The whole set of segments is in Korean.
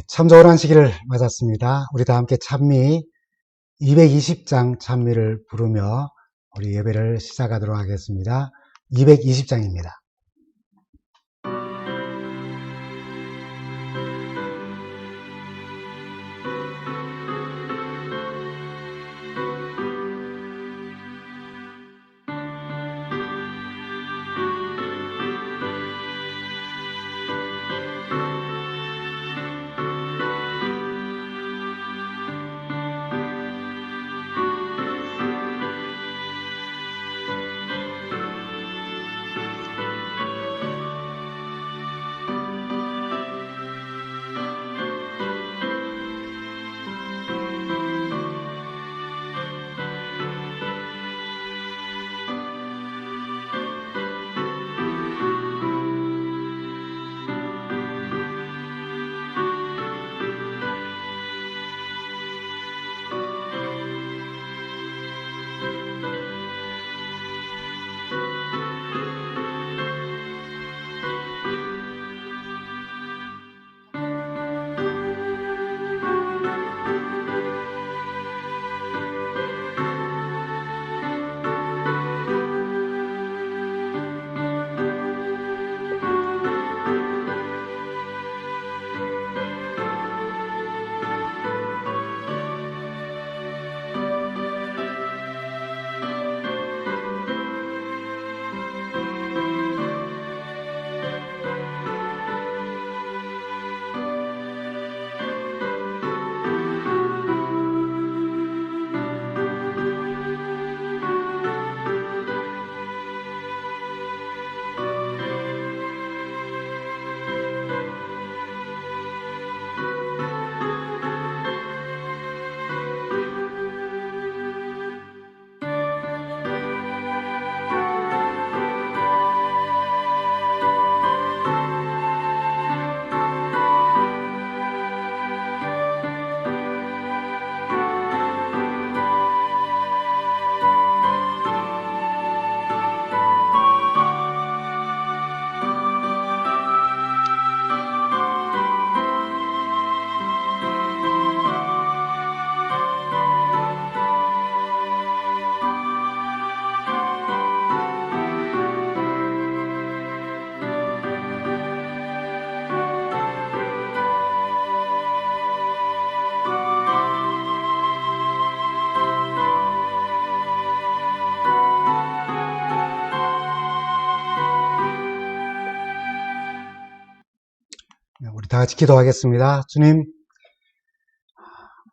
참 좋은 한 시기를 맞았습니다. 우리 다 함께 찬미 220장 찬미를 부르며 우리 예배를 시작하도록 하겠습니다. 220장입니다. 우리 다 같이 기도하겠습니다. 주님,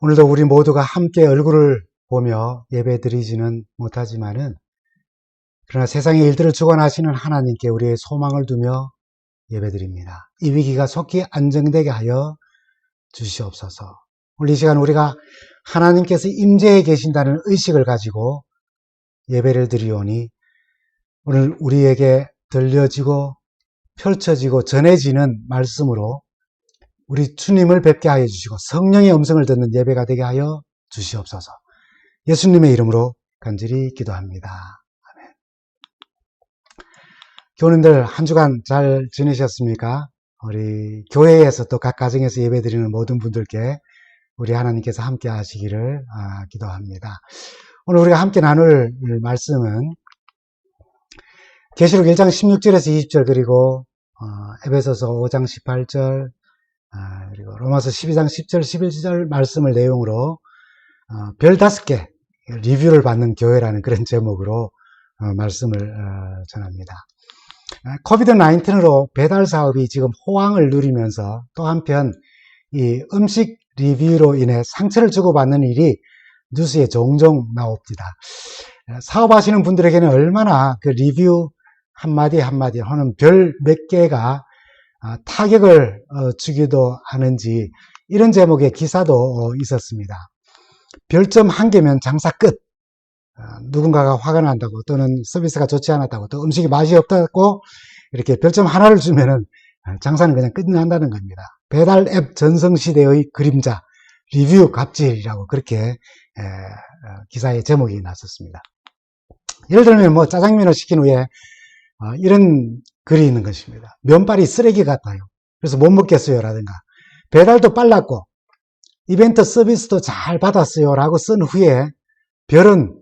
오늘도 우리 모두가 함께 얼굴을 보며 예배드리지는 못하지만은 그러나 세상의 일들을 주관하시는 하나님께 우리의 소망을 두며 예배드립니다. 이 위기가 속히 안정되게 하여 주시옵소서. 오늘 이 시간 우리가 하나님께서 임재해 계신다는 의식을 가지고 예배를 드리오니 오늘 우리에게 들려지고 펼쳐지고 전해지는 말씀으로 우리 주님을 뵙게 하여 주시고 성령의 음성을 듣는 예배가 되게 하여 주시옵소서. 예수님의 이름으로 간절히 기도합니다. 아멘. 교우님들 한 주간 잘 지내셨습니까? 우리 교회에서 또 각 가정에서 예배드리는 모든 분들께 우리 하나님께서 함께 하시기를 기도합니다. 오늘 우리가 함께 나눌 말씀은 계시록 1장 16절에서 20절 그리고 에베소서 5장 18절 그리고 로마서 12장 10절 11절 말씀을 내용으로 별 5개 리뷰를 받는 교회라는 그런 제목으로 말씀을 전합니다. 코비드 19으로 배달 사업이 지금 호황을 누리면서 또 한편 이 음식 리뷰로 인해 상처를 주고받는 일이 뉴스에 종종 나옵니다. 사업하시는 분들에게는 얼마나 그 리뷰 한마디 한마디 하는 별 몇 개가 타격을 주기도 하는지 이런 제목의 기사도 있었습니다. 별점 1개면 장사 끝. 누군가가 화가 난다고 또는 서비스가 좋지 않았다고 또 음식이 맛이 없다고 이렇게 별점 하나를 주면은 장사는 그냥 끝난다는 겁니다. 배달 앱 전성시대의 그림자 리뷰 갑질이라고 그렇게 기사의 제목이 났었습니다. 예를 들면 뭐 짜장면을 시킨 후에 이런 글이 있는 것입니다. 면발이 쓰레기 같아요. 그래서 못 먹겠어요 라든가 배달도 빨랐고 이벤트 서비스도 잘 받았어요 라고 쓴 후에 별은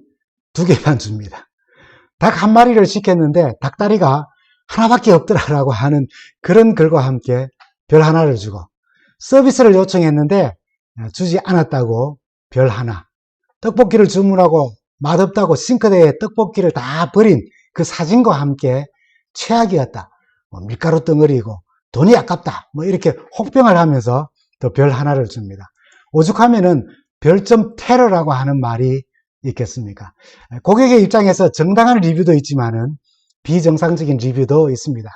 2개만 줍니다. 닭 1마리를 시켰는데 닭다리가 하나밖에 없더라라고 하는 그런 글과 함께 별 1를 주고, 서비스를 요청했는데 주지 않았다고 별 1, 떡볶이를 주문하고 맛없다고 싱크대에 떡볶이를 다 버린 그 사진과 함께 최악이었다, 밀가루 덩어리고 돈이 아깝다, 이렇게 혹평을 하면서 또 별 1를 줍니다. 오죽하면은 별점 테러라고 하는 말이 있겠습니까? 고객의 입장에서 정당한 리뷰도 있지만은 비정상적인 리뷰도 있습니다.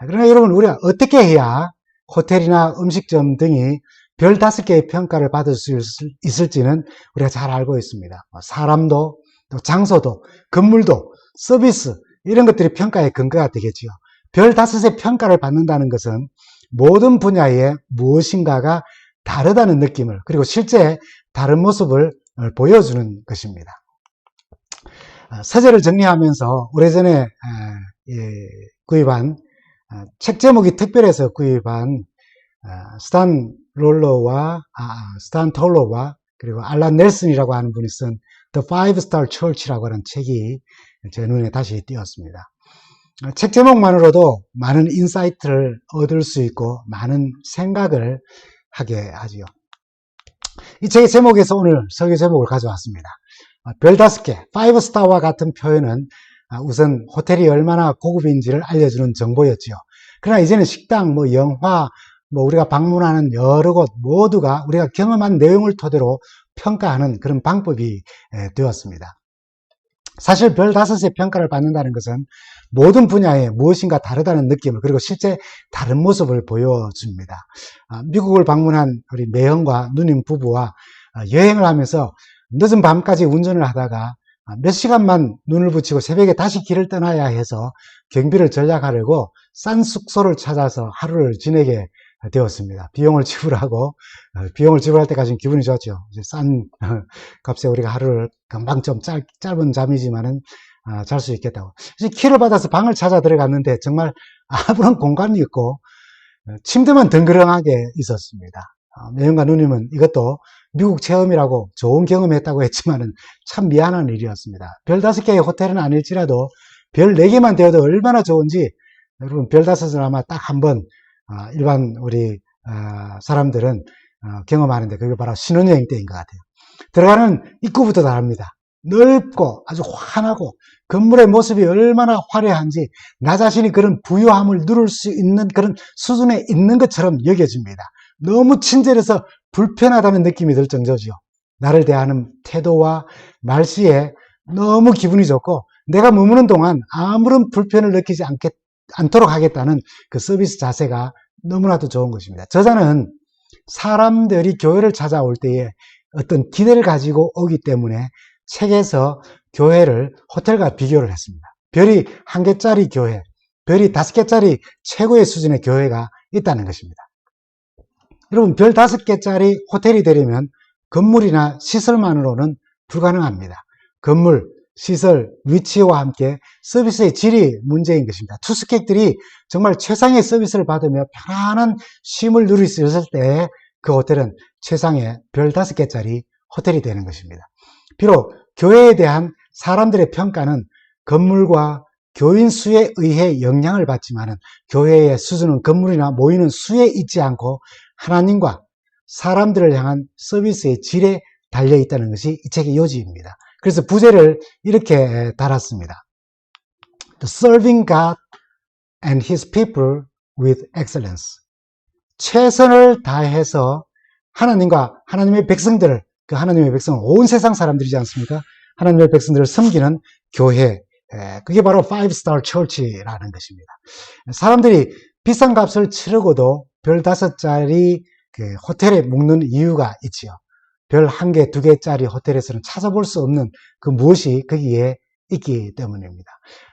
그러나 여러분, 우리가 어떻게 해야 호텔이나 음식점 등이 별 5개의 평가를 받을 수 있을지는 우리가 잘 알고 있습니다. 사람도, 또 장소도, 건물도, 서비스, 이런 것들이 평가의 근거가 되겠지요. 별 5의 평가를 받는다는 것은 모든 분야에 무엇인가가 다르다는 느낌을, 그리고 실제 다른 모습을 보여주는 것입니다. 서재를 정리하면서 오래전에 구입한, 책 제목이 특별해서 구입한 스탄 톨러와 그리고 알란 넬슨이라고 하는 분이 쓴 The Five Star Church라고 하는 책이 제 눈에 다시 띄었습니다. 책 제목만으로도 많은 인사이트를 얻을 수 있고 많은 생각을 하게 하지요. 이 책의 제목에서 오늘 설교 제목을 가져왔습니다. 별 5개, 5스타와 같은 표현은 우선 호텔이 얼마나 고급인지를 알려주는 정보였지요. 그러나 이제는 식당, 영화, 우리가 방문하는 여러 곳 모두가 우리가 경험한 내용을 토대로 평가하는 그런 방법이 되었습니다. 사실 별 5의 평가를 받는다는 것은 모든 분야에 무엇인가 다르다는 느낌을, 그리고 실제 다른 모습을 보여줍니다. 미국을 방문한 우리 매형과 누님 부부와 여행을 하면서 늦은 밤까지 운전을 하다가 몇 시간만 눈을 붙이고 새벽에 다시 길을 떠나야 해서 경비를 절약하려고 싼 숙소를 찾아서 하루를 지내게 되었습니다. 비용을 지불할 때까지는 기분이 좋았죠. 이제 싼 값에 우리가 하루를 금방 좀 짧은 잠이지만은 잘 수 있겠다고. 키를 받아서 방을 찾아 들어갔는데 정말 아무런 공간이 없고 침대만 덩그러하게 있었습니다. 매형과 누님은 이것도 미국 체험이라고 좋은 경험했다고 했지만은 참 미안한 일이었습니다. 별 5개의 호텔은 아닐지라도 별 4개만 되어도 얼마나 좋은지, 여러분 별 5은 아마 딱 한 번 일반 우리 사람들은 경험하는데 그게 바로 신혼여행 때인 것 같아요. 들어가는 입구부터 다릅니다. 넓고 아주 환하고 건물의 모습이 얼마나 화려한지 나 자신이 그런 부유함을 누릴 수 있는 그런 수준에 있는 것처럼 여겨집니다. 너무 친절해서 불편하다는 느낌이 들 정도죠. 나를 대하는 태도와 말씨에 너무 기분이 좋고 내가 머무는 동안 아무런 불편을 느끼지 않도록 하겠다는 그 서비스 자세가 너무나도 좋은 것입니다. 저자는 사람들이 교회를 찾아올 때에 어떤 기대를 가지고 오기 때문에 책에서 교회를 호텔과 비교를 했습니다. 별이 1개짜리 교회, 별이 5개짜리 최고의 수준의 교회가 있다는 것입니다. 여러분, 별 5개짜리 호텔이 되려면 건물이나 시설만으로는 불가능합니다. 건물, 시설, 위치와 함께 서비스의 질이 문제인 것입니다. 투숙객들이 정말 최상의 서비스를 받으며 편안한 쉼을 누릴 수 있을 때 그 호텔은 최상의 별 5개짜리 호텔이 되는 것입니다. 비록 교회에 대한 사람들의 평가는 건물과 교인 수에 의해 영향을 받지만 교회의 수준은 건물이나 모이는 수에 있지 않고 하나님과 사람들을 향한 서비스의 질에 달려 있다는 것이 이 책의 요지입니다. 그래서 부제를 이렇게 달았습니다. Serving God and His people with excellence. 최선을 다해서 하나님과 하나님의 백성들을, 그 하나님의 백성은 온 세상 사람들이지 않습니까? 하나님의 백성들을 섬기는 교회, 그게 바로 Five Star Church라는 것입니다. 사람들이 비싼 값을 치르고도 별 5짜리 그 호텔에 묵는 이유가 있지요. 별 1개, 2개짜리 호텔에서는 찾아볼 수 없는 그 무엇이 거기에 있기 때문입니다.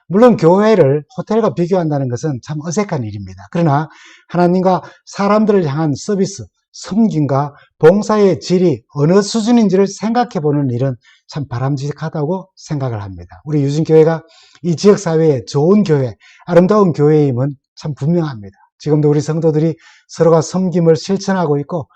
물론 교회를 호텔과 비교한다는 것은 참 어색한 일입니다. 그러나 하나님과 사람들을 향한 서비스, 섬김과 봉사의 질이 어느 수준인지를 생각해 보는 일은 참 바람직하다고 생각을 합니다. 우리 유진교회가 이 지역사회의 좋은 교회, 아름다운 교회임은 참 분명합니다. 지금도 우리 성도들이 서로가 섬김을 실천하고 있고,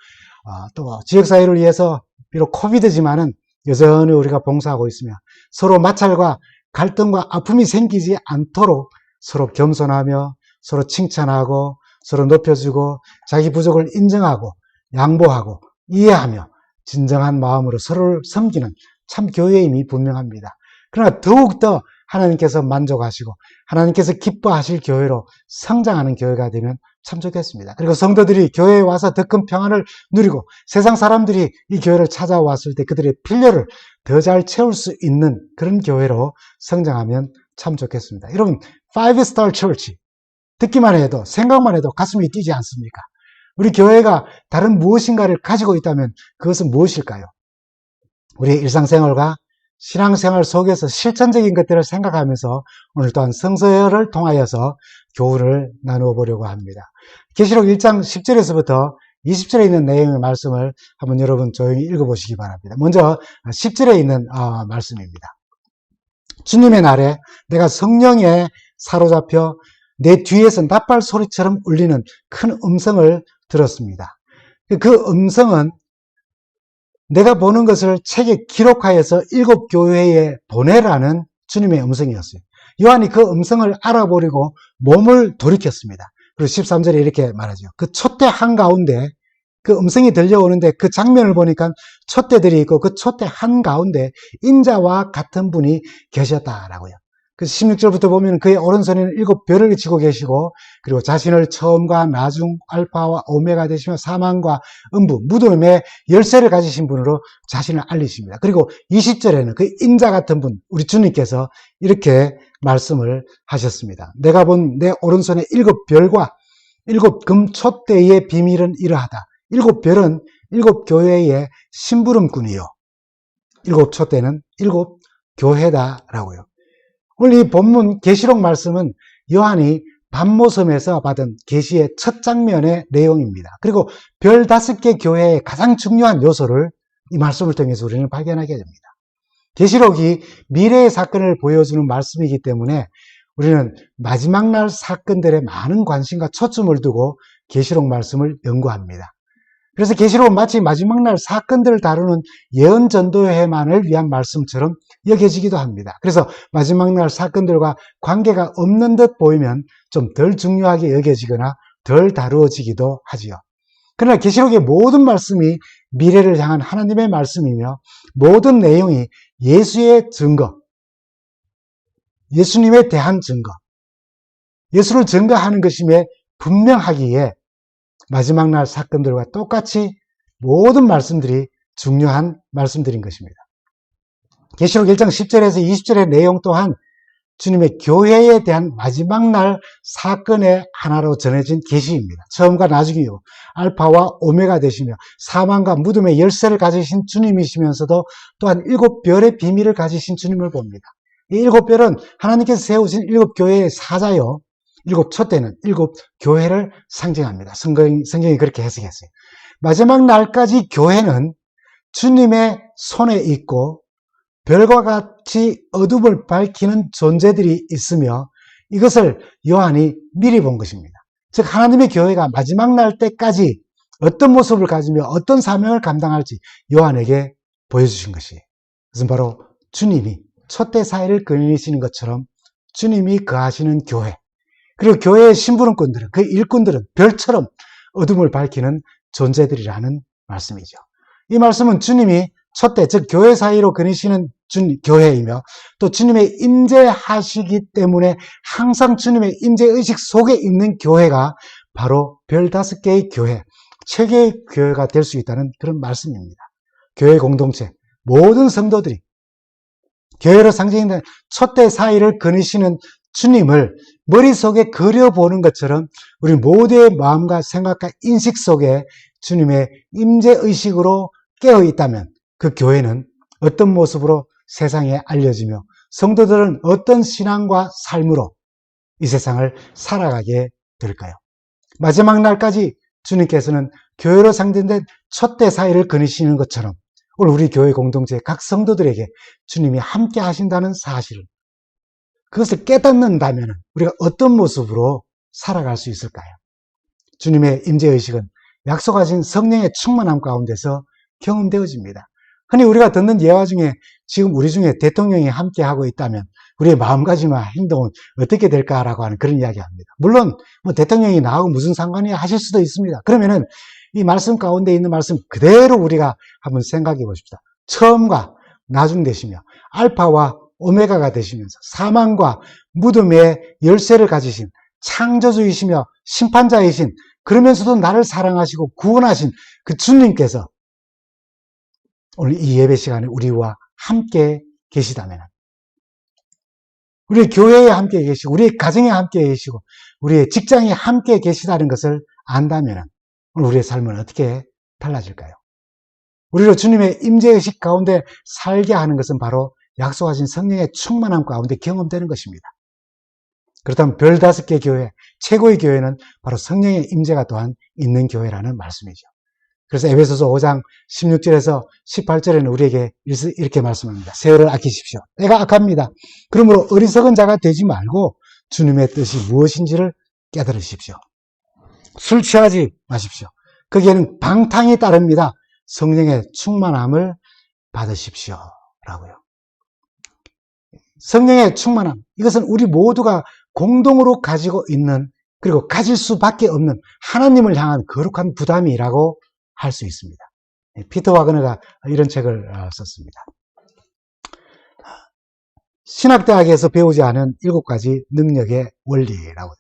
또 지역사회를 위해서 비록 코비드지만은 여전히 우리가 봉사하고 있으며 서로 마찰과 갈등과 아픔이 생기지 않도록 서로 겸손하며 서로 칭찬하고 서로 높여주고 자기 부족을 인정하고 양보하고 이해하며 진정한 마음으로 서로를 섬기는 참 교회임이 분명합니다. 그러나 더욱더 하나님께서 만족하시고 하나님께서 기뻐하실 교회로 성장하는 교회가 되면 참 좋겠습니다. 그리고 성도들이 교회에 와서 더 큰 평안을 누리고 세상 사람들이 이 교회를 찾아왔을 때 그들의 필요를 더 잘 채울 수 있는 그런 교회로 성장하면 참 좋겠습니다. 여러분, 5-star church 듣기만 해도 생각만 해도 가슴이 뛰지 않습니까? 우리 교회가 다른 무엇인가를 가지고 있다면 그것은 무엇일까요? 우리의 일상생활과 신앙생활 속에서 실천적인 것들을 생각하면서 오늘 또한 성서를 통하여서 교훈을 나누어 보려고 합니다. 계시록 1장 10절에서부터 20절에 있는 내용의 말씀을 한번 여러분 조용히 읽어보시기 바랍니다. 먼저 10절에 있는 말씀입니다. 주님의 날에 내가 성령에 사로잡혀 내 뒤에서 나팔 소리처럼 울리는 큰 음성을 들었습니다. 그 음성은 내가 보는 것을 책에 기록하여서 7 교회에 보내라는 주님의 음성이었어요. 요한이 그 음성을 알아보려고 몸을 돌이켰습니다. 그리고 13절에 이렇게 말하죠. 그 촛대 한가운데 그 음성이 들려오는데 그 장면을 보니까 촛대들이 있고 그 촛대 한가운데 인자와 같은 분이 계셨다라고요. 그 16절부터 보면 그의 오른손에는 7별을 쥐고 계시고 그리고 자신을 처음과 나중 알파와 오메가 되시며 사망과 음부 무덤의 열쇠를 가지신 분으로 자신을 알리십니다. 그리고 20절에는 그 인자 같은 분 우리 주님께서 이렇게 말씀을 하셨습니다. 내가 본 내 오른손에 7별과 7 금촛대의 비밀은 이러하다. 7별은 7 교회의 심부름꾼이요 7 촛대는 7 교회다라고요. 오늘 이 본문 계시록 말씀은 요한이 밤모섬에서 받은 계시의 첫 장면의 내용입니다. 그리고 별 5개 교회의 가장 중요한 요소를 이 말씀을 통해서 우리는 발견하게 됩니다. 계시록이 미래의 사건을 보여주는 말씀이기 때문에 우리는 마지막 날 사건들에 많은 관심과 초점을 두고 계시록 말씀을 연구합니다. 그래서 계시록은 마치 마지막 날 사건들을 다루는 예언 전도회만을 위한 말씀처럼 여겨지기도 합니다. 그래서 마지막 날 사건들과 관계가 없는 듯 보이면 좀 덜 중요하게 여겨지거나 덜 다루어지기도 하지요. 그러나 계시록의 모든 말씀이 미래를 향한 하나님의 말씀이며 모든 내용이 예수의 증거, 예수님에 대한 증거, 예수를 증거하는 것임에 분명하기에 마지막 날 사건들과 똑같이 모든 말씀들이 중요한 말씀들인 것입니다. 계시록 1장 10절에서 20절의 내용 또한 주님의 교회에 대한 마지막 날 사건의 하나로 전해진 계시입니다. 처음과 나중이요 알파와 오메가 되시며 사망과 무덤의 열쇠를 가지신 주님이시면서도 또한 7별의 비밀을 가지신 주님을 봅니다. 이 7별은 하나님께서 세우신 7 교회의 사자요 7 촛대는 7 교회를 상징합니다. 성경이 그렇게 해석했어요. 마지막 날까지 교회는 주님의 손에 있고 별과 같이 어둠을 밝히는 존재들이 있으며 이것을 요한이 미리 본 것입니다. 즉 하나님의 교회가 마지막 날 때까지 어떤 모습을 가지며 어떤 사명을 감당할지 요한에게 보여주신 것이에요. 그것은 바로 주님이 촛대 사이를 거니시는 것처럼 주님이 거하시는 교회 그리고 교회의 심부름꾼들은 그 일꾼들은 별처럼 어둠을 밝히는 존재들이라는 말씀이죠. 이 말씀은 주님이 촛대 즉 교회 사이로 거니시는 교회이며 또 주님의 임재하시기 때문에 항상 주님의 임재의식 속에 있는 교회가 바로 별 5개의 교회, 체계의 교회가 될 수 있다는 그런 말씀입니다. 교회 공동체, 모든 성도들이 교회로 상징되는 촛대 사이를 거니시는 주님을 머릿속에 그려보는 것처럼 우리 모두의 마음과 생각과 인식 속에 주님의 임재의식으로 깨어있다면 그 교회는 어떤 모습으로 세상에 알려지며 성도들은 어떤 신앙과 삶으로 이 세상을 살아가게 될까요? 마지막 날까지 주님께서는 교회로 상징된 촛대 사이를 거니시는 것처럼 오늘 우리 교회 공동체 각 성도들에게 주님이 함께 하신다는 사실을 그것을 깨닫는다면 우리가 어떤 모습으로 살아갈 수 있을까요? 주님의 임재의식은 약속하신 성령의 충만함 가운데서 경험되어집니다. 흔히 우리가 듣는 예화 중에 지금 우리 중에 대통령이 함께하고 있다면 우리의 마음가짐과 행동은 어떻게 될까라고 하는 그런 이야기합니다. 물론 뭐 대통령이 나하고 무슨 상관이 하실 수도 있습니다. 그러면은 이 말씀 가운데 있는 말씀 그대로 우리가 한번 생각해 보십시다. 처음과 나중 되시며 알파와 오메가가 되시면서 사망과 무덤의 열쇠를 가지신 창조주이시며 심판자이신, 그러면서도 나를 사랑하시고 구원하신 그 주님께서 오늘 이 예배 시간에 우리와 함께 계시다면, 우리 교회에 함께 계시고 우리 가정에 함께 계시고 우리의 직장에 함께 계시다는 것을 안다면 오늘 우리의 삶은 어떻게 달라질까요? 우리로 주님의 임재의식 가운데 살게 하는 것은 바로 약속하신 성령의 충만함 가운데 경험되는 것입니다. 그렇다면 별 5개 교회, 최고의 교회는 바로 성령의 임재가 또한 있는 교회라는 말씀이죠. 그래서 에베소서 5장 16절에서 18절에는 우리에게 이렇게 말씀합니다. 세월을 아끼십시오. 때가 악합니다. 그러므로 어리석은 자가 되지 말고 주님의 뜻이 무엇인지를 깨달으십시오. 술 취하지 마십시오. 거기에는 방탕이 따릅니다. 성령의 충만함을 받으십시오. 라고요. 성령의 충만함, 이것은 우리 모두가 공동으로 가지고 있는, 그리고 가질 수밖에 없는 하나님을 향한 거룩한 부담이라고 할 수 있습니다. 피터 와그너가 이런 책을 썼습니다. 신학대학에서 배우지 않은 7가지 능력의 원리라고요.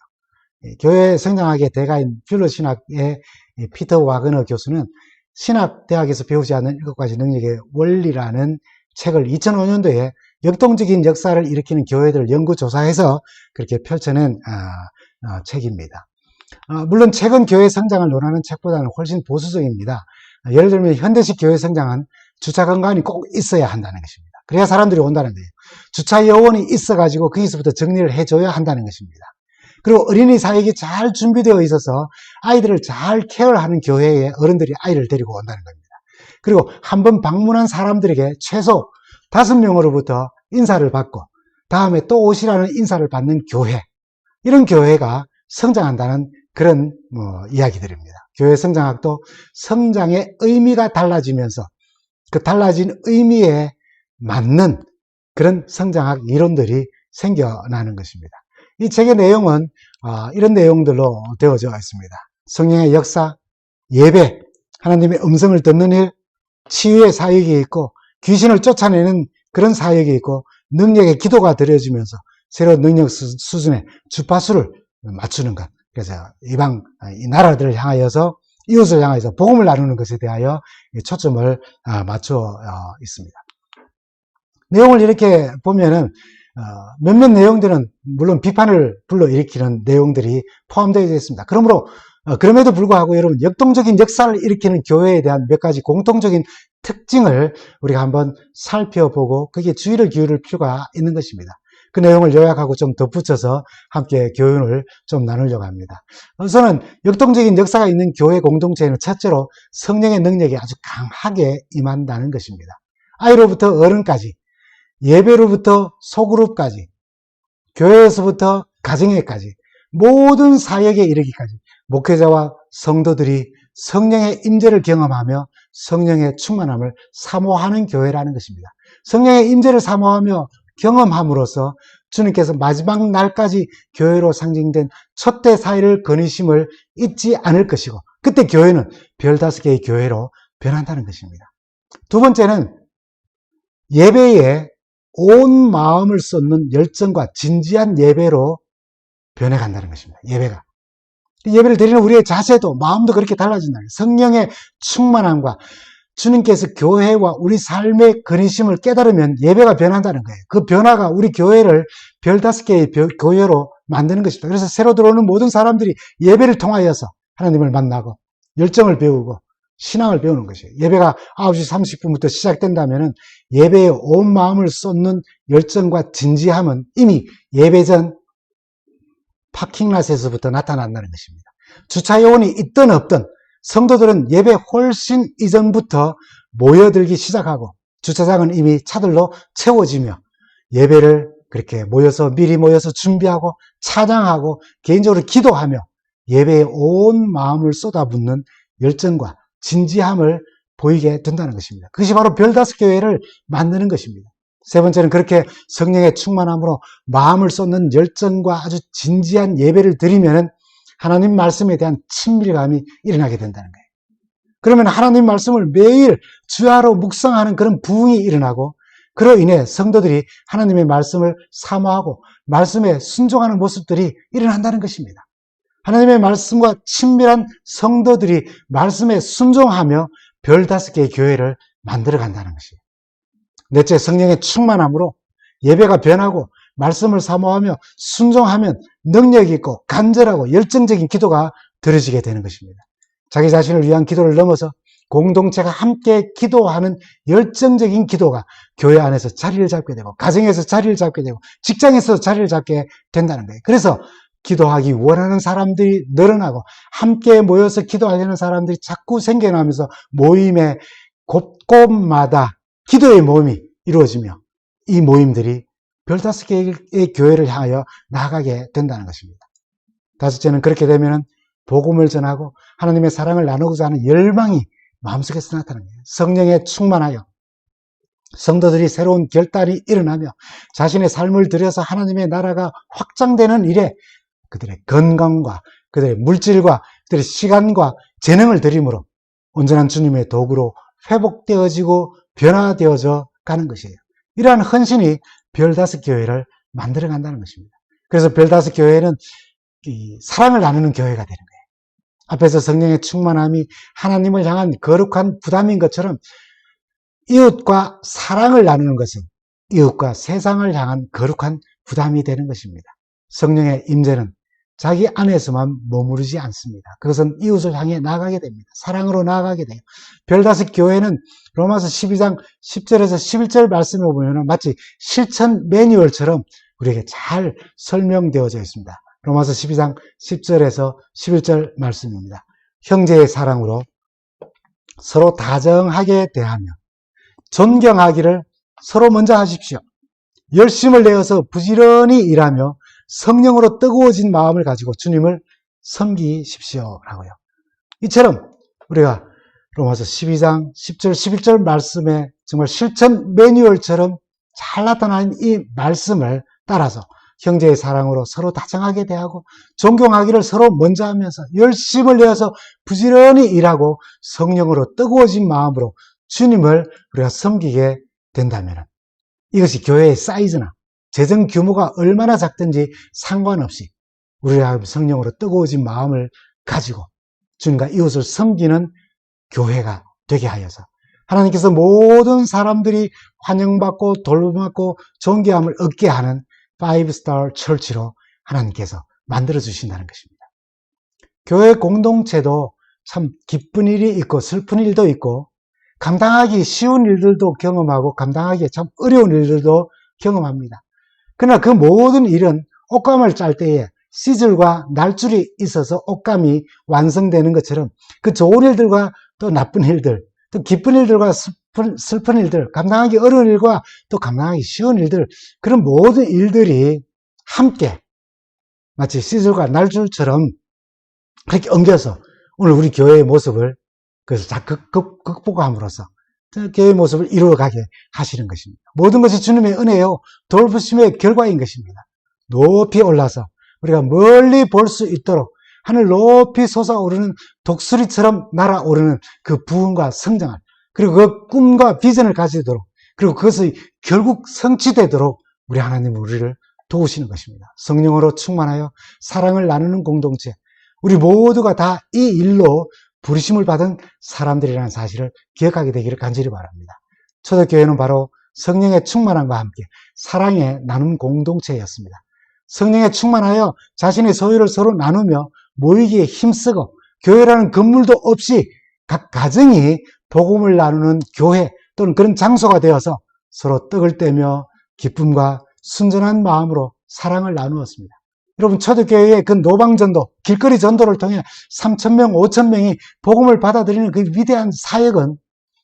교회 성장학의 대가인 퓰러 신학의 피터 와그너 교수는 신학대학에서 배우지 않은 7가지 능력의 원리라는 책을 2005년도에 역동적인 역사를 일으키는 교회들을 연구조사해서 그렇게 펼쳐낸 책입니다. 물론 최근 교회 성장을 논하는 책보다는 훨씬 보수적입니다. 예를 들면 현대식 교회 성장은 주차 공간이 꼭 있어야 한다는 것입니다. 그래야 사람들이 온다는 거예요. 주차 요원이 있어가지고 거기서부터 정리를 해줘야 한다는 것입니다. 그리고 어린이 사역이 잘 준비되어 있어서 아이들을 잘 케어하는 교회에 어른들이 아이를 데리고 온다는 겁니다. 그리고 한번 방문한 사람들에게 최소 5명으로부터 인사를 받고 다음에 또 오시라는 인사를 받는 교회, 이런 교회가 성장한다는 그런 이야기들입니다. 교회 성장학도 성장의 의미가 달라지면서 그 달라진 의미에 맞는 그런 성장학 이론들이 생겨나는 것입니다. 이 책의 내용은 이런 내용들로 되어져 있습니다. 성령의 역사, 예배, 하나님의 음성을 듣는 일, 치유의 사역이 있고 귀신을 쫓아내는 그런 사역이 있고 능력의 기도가 드려지면서 새로운 능력 수준의 주파수를 맞추는 것. 그래서 이 나라들을 향하여서, 이웃을 향하여서 복음을 나누는 것에 대하여 초점을 맞춰 있습니다. 내용을 이렇게 보면은 몇몇 내용들은 물론 비판을 불러일으키는 내용들이 포함되어 있습니다. 그럼에도 불구하고 여러분, 역동적인 역사를 일으키는 교회에 대한 몇 가지 공통적인 특징을 우리가 한번 살펴보고 거기에 주의를 기울일 필요가 있는 것입니다. 그 내용을 요약하고 좀 덧붙여서 함께 교훈을 좀 나누려고 합니다. 우선은 역동적인 역사가 있는 교회 공동체에는 첫째로 성령의 능력이 아주 강하게 임한다는 것입니다. 아이로부터 어른까지, 예배로부터 소그룹까지, 교회에서부터 가정에까지, 모든 사역에 이르기까지 목회자와 성도들이 성령의 임재를 경험하며 성령의 충만함을 사모하는 교회라는 것입니다. 성령의 임재를 사모하며 경험함으로써 주님께서 마지막 날까지 교회로 상징된 촛대 사이를 거니심을 잊지 않을 것이고, 그때 교회는 별 5개의 교회로 변한다는 것입니다. 두 번째는 예배에 온 마음을 쏟는 열정과 진지한 예배로 변해간다는 것입니다. 예배를 드리는 우리의 자세도 마음도 그렇게 달라진다는 거예요. 성령의 충만함과 주님께서 교회와 우리 삶의 근심을 깨달으면 예배가 변한다는 거예요. 그 변화가 우리 교회를 별 5개의 교회로 만드는 것입니다. 그래서 새로 들어오는 모든 사람들이 예배를 통하여서 하나님을 만나고 열정을 배우고 신앙을 배우는 것이에요. 예배가 9시 30분부터 시작된다면 예배에 온 마음을 쏟는 열정과 진지함은 이미 예배 전 파킹랏에서부터 나타난다는 것입니다. 주차 요원이 있든 없든 성도들은 예배 훨씬 이전부터 모여들기 시작하고 주차장은 이미 차들로 채워지며 예배를 그렇게 미리 모여서 준비하고 찬양하고 개인적으로 기도하며 예배에 온 마음을 쏟아붓는 열정과 진지함을 보이게 된다는 것입니다. 그것이 바로 별 5교회를 만드는 것입니다. 세 번째는 그렇게 성령의 충만함으로 마음을 쏟는 열정과 아주 진지한 예배를 드리면 하나님 말씀에 대한 친밀감이 일어나게 된다는 거예요. 그러면 하나님 말씀을 매일 주야로 묵상하는 그런 부흥이 일어나고, 그로 인해 성도들이 하나님의 말씀을 사모하고 말씀에 순종하는 모습들이 일어난다는 것입니다. 하나님의 말씀과 친밀한 성도들이 말씀에 순종하며 별 5개의 교회를 만들어 간다는 것이에요. 넷째, 성령의 충만함으로 예배가 변하고 말씀을 사모하며 순종하면 능력 있고 간절하고 열정적인 기도가 드려지게 되는 것입니다. 자기 자신을 위한 기도를 넘어서 공동체가 함께 기도하는 열정적인 기도가 교회 안에서 자리를 잡게 되고, 가정에서 자리를 잡게 되고, 직장에서 자리를 잡게 된다는 거예요. 그래서 기도하기 원하는 사람들이 늘어나고 함께 모여서 기도하려는 사람들이 자꾸 생겨나면서 모임의 곳곳마다 기도의 모임이 이루어지며 이 모임들이 별 5개의 교회를 향하여 나아가게 된다는 것입니다. 다섯째는 그렇게 되면 복음을 전하고 하나님의 사랑을 나누고자 하는 열망이 마음속에서 나타나는 거예요. 성령에 충만하여 성도들이 새로운 결단이 일어나며 자신의 삶을 들여서 하나님의 나라가 확장되는 일에 그들의 건강과 그들의 물질과 그들의 시간과 재능을 들임으로 온전한 주님의 도구로 회복되어지고 변화되어져 가는 것이에요. 이러한 헌신이 별 5교회를 만들어 간다는 것입니다. 그래서 별 5교회는 사랑을 나누는 교회가 되는 거예요. 앞에서 성령의 충만함이 하나님을 향한 거룩한 부담인 것처럼 이웃과 사랑을 나누는 것은 이웃과 세상을 향한 거룩한 부담이 되는 것입니다. 성령의 임재는 자기 안에서만 머무르지 않습니다. 그것은 이웃을 향해 나아가게 됩니다. 사랑으로 나아가게 돼요. 별 5교회는 로마서 12장 10절에서 11절 말씀을 보면 마치 실천 매뉴얼처럼 우리에게 잘 설명되어져 있습니다. 로마서 12장 10절에서 11절 말씀입니다. 형제의 사랑으로 서로 다정하게 대하며 존경하기를 서로 먼저 하십시오. 열심을 내어서 부지런히 일하며 성령으로 뜨거워진 마음을 가지고 주님을 섬기십시오 라고요. 이처럼 우리가 로마서 12장 10절 11절 말씀에 정말 실천 매뉴얼처럼 잘 나타난 이 말씀을 따라서 형제의 사랑으로 서로 다정하게 대하고 존경하기를 서로 먼저 하면서 열심을 내어서 부지런히 일하고 성령으로 뜨거워진 마음으로 주님을 우리가 섬기게 된다면 이것이 교회의 사이즈나 재정 규모가 얼마나 작든지 상관없이 우리가 성령으로 뜨거워진 마음을 가지고 주님과 이웃을 섬기는 교회가 되게 하여서 하나님께서 모든 사람들이 환영받고 돌봄받고 존귀함을 얻게 하는 5스타 처치로 하나님께서 만들어 주신다는 것입니다. 교회 공동체도 참 기쁜 일이 있고 슬픈 일도 있고 감당하기 쉬운 일들도 경험하고 감당하기 참 어려운 일들도 경험합니다. 그러나 그 모든 일은 옷감을 짤 때에 시즐과 날줄이 있어서 옷감이 완성되는 것처럼 그 좋은 일들과 또 나쁜 일들, 또 기쁜 일들과 슬픈 일들, 감당하기 어려운 일과 또 감당하기 쉬운 일들, 그런 모든 일들이 함께 마치 시즐과 날줄처럼 그렇게 엉겨서 오늘 우리 교회의 모습을 그래서 극복함으로써 교회의 모습을 이루어가게 하시는 것입니다. 모든 것이 주님의 은혜요 돌보심의 결과인 것입니다. 높이 올라서 우리가 멀리 볼 수 있도록 하늘 높이 솟아오르는 독수리처럼 날아오르는 그 부흥과 성장을, 그리고 그 꿈과 비전을 가지도록, 그리고 그것이 결국 성취되도록 우리 하나님은 우리를 도우시는 것입니다. 성령으로 충만하여 사랑을 나누는 공동체, 우리 모두가 다 이 일로 부르심을 받은 사람들이라는 사실을 기억하게 되기를 간절히 바랍니다. 초대교회는 바로 성령의 충만함과 함께 사랑의 나눔 공동체였습니다. 성령에 충만하여 자신의 소유를 서로 나누며 모이기에 힘쓰고 교회라는 건물도 없이 각 가정이 복음을 나누는 교회 또는 그런 장소가 되어서 서로 떡을 떼며 기쁨과 순전한 마음으로 사랑을 나누었습니다. 여러분, 초대교회의 그 노방전도, 길거리 전도를 통해 3,000명, 5,000명이 복음을 받아들이는 그 위대한 사역은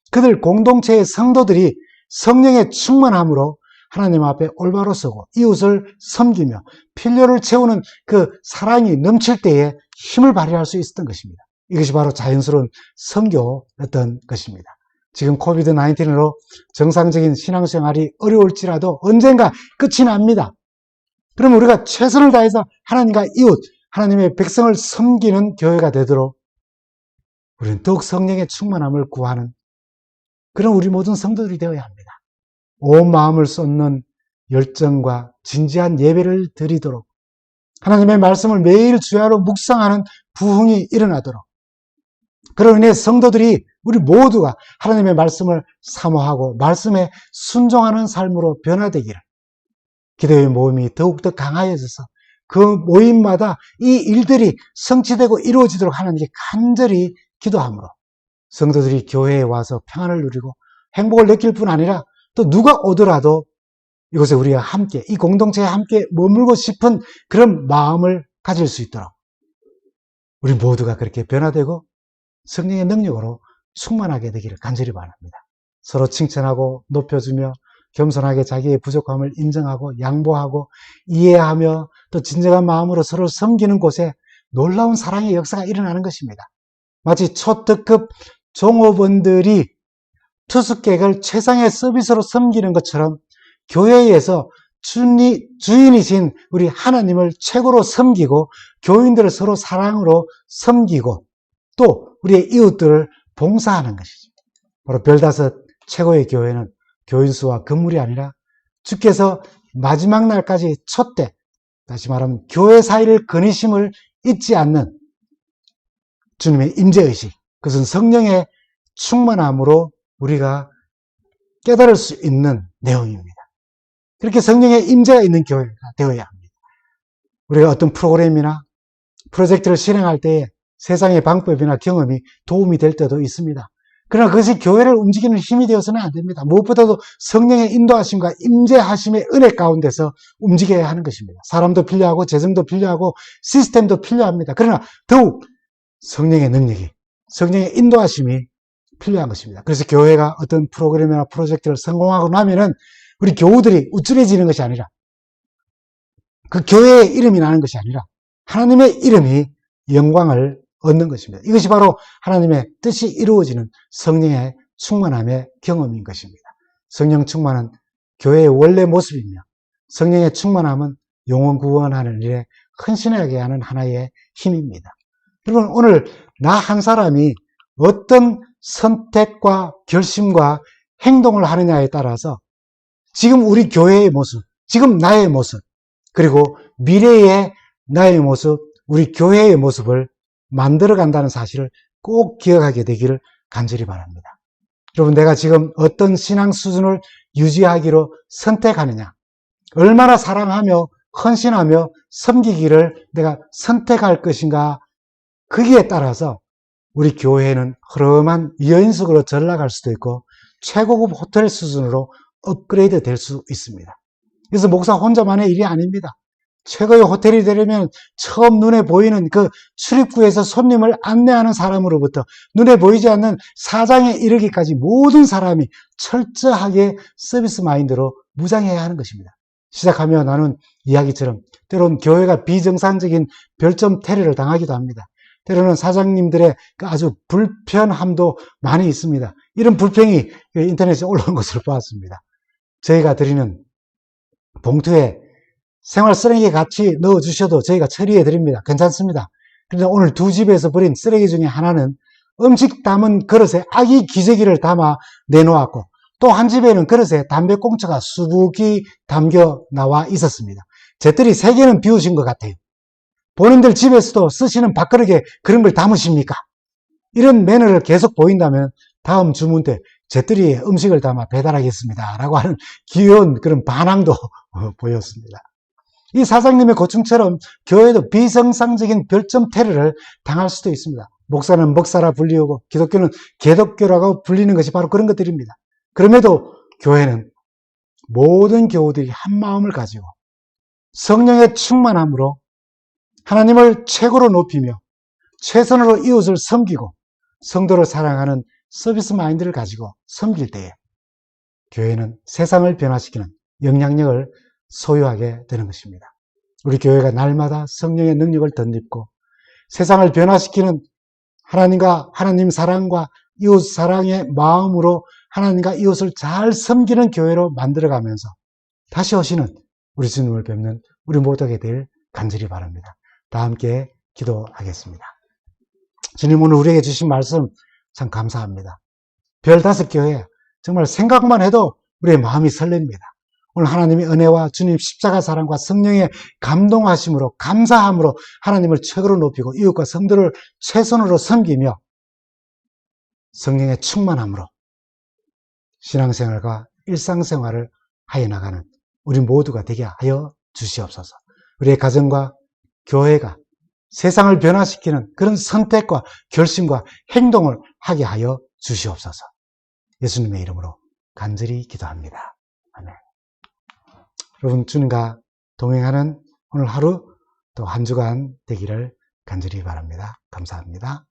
그들 공동체의 성도들이 성령의 충만함으로 하나님 앞에 올바로 서고 이웃을 섬기며 필요를 채우는 그 사랑이 넘칠 때에 힘을 발휘할 수 있었던 것입니다. 이것이 바로 자연스러운 선교였던 것입니다. 지금 코비드-19으로 정상적인 신앙생활이 어려울지라도 언젠가 끝이 납니다. 그럼 우리가 최선을 다해서 하나님과 이웃, 하나님의 백성을 섬기는 교회가 되도록 우리는 더욱 성령의 충만함을 구하는 그런 우리 모든 성도들이 되어야 합니다. 온 마음을 쏟는 열정과 진지한 예배를 드리도록 하나님의 말씀을 매일 주야로 묵상하는 부흥이 일어나도록 그로 인해 성도들이 우리 모두가 하나님의 말씀을 사모하고 말씀에 순종하는 삶으로 변화되기를 기도의 모임이 더욱더 강하여져서 그 모임마다 이 일들이 성취되고 이루어지도록 하나님께 간절히 기도함으로 성도들이 교회에 와서 평안을 누리고 행복을 느낄 뿐 아니라 또 누가 오더라도 이곳에 우리가 함께 이 공동체에 함께 머물고 싶은 그런 마음을 가질 수 있도록 우리 모두가 그렇게 변화되고 성령의 능력으로 충만하게 되기를 간절히 바랍니다. 서로 칭찬하고 높여주며 겸손하게 자기의 부족함을 인정하고 양보하고 이해하며 또 진정한 마음으로 서로 섬기는 곳에 놀라운 사랑의 역사가 일어나는 것입니다. 마치 초특급 종업원들이 투숙객을 최상의 서비스로 섬기는 것처럼 교회에서 주인이신 우리 하나님을 최고로 섬기고 교인들을 서로 사랑으로 섬기고 또 우리의 이웃들을 봉사하는 것이죠. 바로 별다섯 최고의 교회는 교인수와 건물이 아니라 주께서 마지막 날까지 촛대, 다시 말하면 교회 사이를 거니심을 잊지 않는 주님의 임재의식, 그것은 성령의 충만함으로 우리가 깨달을 수 있는 내용입니다. 그렇게 성령의 임재가 있는 교회가 되어야 합니다. 우리가 어떤 프로그램이나 프로젝트를 실행할 때에 세상의 방법이나 경험이 도움이 될 때도 있습니다. 그러나 그것이 교회를 움직이는 힘이 되어서는 안 됩니다. 무엇보다도 성령의 인도하심과 임재하심의 은혜 가운데서 움직여야 하는 것입니다. 사람도 필요하고 재정도 필요하고 시스템도 필요합니다. 그러나 더욱 성령의 능력이, 성령의 인도하심이 필요한 것입니다. 그래서 교회가 어떤 프로그램이나 프로젝트를 성공하고 나면은 우리 교우들이 우쭐해지는 것이 아니라 그 교회의 이름이 나는 것이 아니라 하나님의 이름이 영광을 얻는 것입니다. 이것이 바로 하나님의 뜻이 이루어지는 성령의 충만함의 경험인 것입니다. 성령 충만은 교회의 원래 모습이며 성령의 충만함은 영혼 구원하는 일에 헌신하게 하는 하나의 힘입니다. 여러분, 오늘 나 한 사람이 어떤 선택과 결심과 행동을 하느냐에 따라서 지금 우리 교회의 모습, 지금 나의 모습, 그리고 미래의 나의 모습, 우리 교회의 모습을 만들어 간다는 사실을 꼭 기억하게 되기를 간절히 바랍니다. 여러분, 내가 지금 어떤 신앙 수준을 유지하기로 선택하느냐, 얼마나 사랑하며 헌신하며 섬기기를 내가 선택할 것인가, 거기에 따라서 우리 교회는 흐름한 여인숙으로 전락할 수도 있고 최고급 호텔 수준으로 업그레이드 될 수 있습니다. 그래서 목사 혼자만의 일이 아닙니다. 최고의 호텔이 되려면 처음 눈에 보이는 그 출입구에서 손님을 안내하는 사람으로부터 눈에 보이지 않는 사장에 이르기까지 모든 사람이 철저하게 서비스 마인드로 무장해야 하는 것입니다. 시작하며 나눈 이야기처럼 때론 교회가 비정상적인 별점 테러를 당하기도 합니다. 때로는 사장님들의 아주 불편함도 많이 있습니다. 이런 불평이 인터넷에 올라온 것으로 보았습니다. 저희가 드리는 봉투에 생활 쓰레기 같이 넣어주셔도 저희가 처리해 드립니다. 괜찮습니다. 그런데 오늘 두 집에서 버린 쓰레기 중에 하나는 음식 담은 그릇에 아기 기저귀를 담아 내놓았고 또 한 집에는 그릇에 담배꽁초가 수북이 담겨 나와 있었습니다. 잿더리 3개는 비우신 것 같아요. 본인들 집에서도 쓰시는 밥그릇에 그런 걸 담으십니까? 이런 매너를 계속 보인다면 다음 주문 때 잿더리에 음식을 담아 배달하겠습니다 라고 하는 귀여운 그런 반항도 보였습니다. 이 사장님의 고충처럼 교회도 비정상적인 별점 테러를 당할 수도 있습니다. 목사는 먹사라 불리우고 기독교는 개독교라고 불리는 것이 바로 그런 것들입니다. 그럼에도 교회는 모든 교우들이 한 마음을 가지고 성령의 충만함으로 하나님을 최고로 높이며 최선으로 이웃을 섬기고 성도를 사랑하는 서비스 마인드를 가지고 섬길 때에 교회는 세상을 변화시키는 영향력을 소유하게 되는 것입니다. 우리 교회가 날마다 성령의 능력을 덧입고 세상을 변화시키는 하나님 사랑과 이웃 사랑의 마음으로 하나님과 이웃을 잘 섬기는 교회로 만들어가면서 다시 오시는 우리 주님을 뵙는 우리 모두가 될 간절히 바랍니다. 다 함께 기도하겠습니다. 주님, 오늘 우리에게 주신 말씀 참 감사합니다. 별 5교회 정말 생각만 해도 우리의 마음이 설렙니다. 오늘 하나님의 은혜와 주님 십자가 사랑과 성령의 감동하심으로 감사함으로 하나님을 최고로 높이고 이웃과 성도를 최선으로 섬기며 성령의 충만함으로 신앙생활과 일상생활을 하여 나가는 우리 모두가 되게 하여 주시옵소서. 우리의 가정과 교회가 세상을 변화시키는 그런 선택과 결심과 행동을 하게 하여 주시옵소서. 예수님의 이름으로 간절히 기도합니다. 아멘. 여러분, 주님과 동행하는 오늘 하루 또 한 주간 되기를 간절히 바랍니다. 감사합니다.